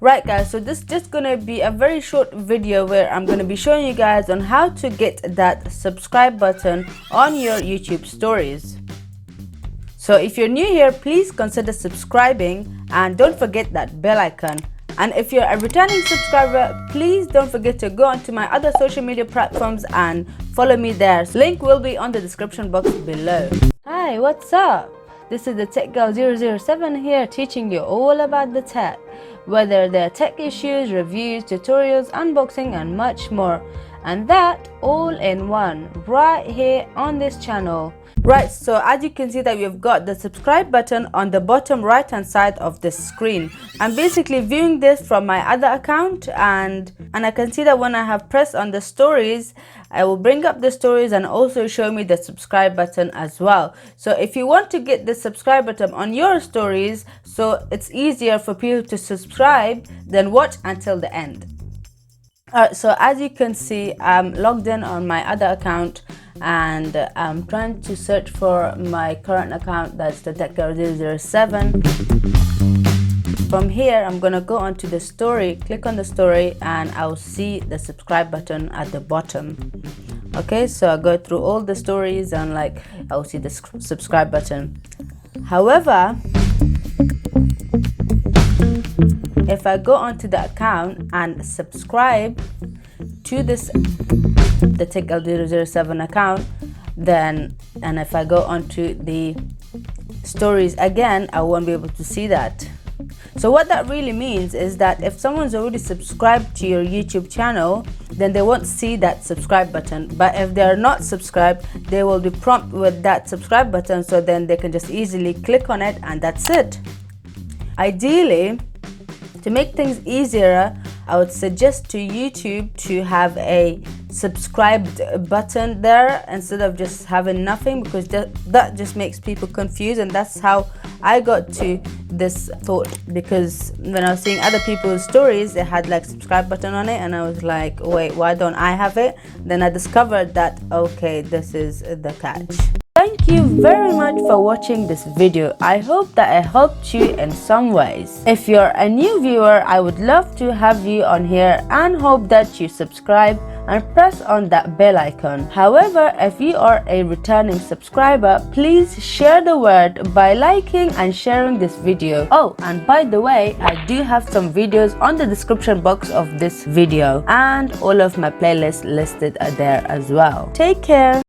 Right guys, so this is just gonna be a very short video where I'm gonna be showing you guys on how to get that subscribe button on your YouTube stories. So if you're new here, please consider subscribing and don't forget that bell icon. And if you're a returning subscriber, please don't forget to go onto my other social media platforms and follow me there. Link will be on the description box below. Hi, what's up? This is the Tech Girl 007 here, teaching you all about the tech, whether they're tech issues, reviews, tutorials, unboxing and much more, and that all in one right here on this channel. Right, so as you can see that we've got the subscribe button on the bottom right hand side of the screen. I'm basically viewing this from my other account, and I can see that when I have pressed on the stories, I will bring up the stories and also show me the subscribe button as well. So if you want to get the subscribe button on your stories, so it's easier for people to subscribe, then watch until the end. Alright, so as you can see, I'm logged in on my other account and I'm trying to search for my current account, that's the Tech Girl 007. From here, I'm gonna go onto the story, click on the story, and I'll see the subscribe button at the bottom. Okay, so I go through all the stories and like I'll see the subscribe button. However, if I go onto the account and subscribe to the Tech Girl 007 account, then, and if I go onto the stories again, I won't be able to see that. So what that really means is that if someone's already subscribed to your YouTube channel, then they won't see that subscribe button. But if they're not subscribed, they will be prompted with that subscribe button, so then they can just easily click on it and that's it. Ideally, to make things easier, I would suggest to YouTube to have a subscribed button there instead of just having nothing, because that just makes people confused, and that's how I got to this thought, because when I was seeing other people's stories, they had like subscribe button on it and I was like, wait, why don't I have it? Then I discovered that, okay, this is the catch. Thank you very much for watching this video. I hope that I helped you in some ways. If you're a new viewer, I would love to have you on here and hope that you subscribe and press on that bell icon. However, if you are a returning subscriber, please share the word by liking and sharing this video. Oh, and by the way, I do have some videos on the description box of this video, and all of my playlists listed are there as well. Take care.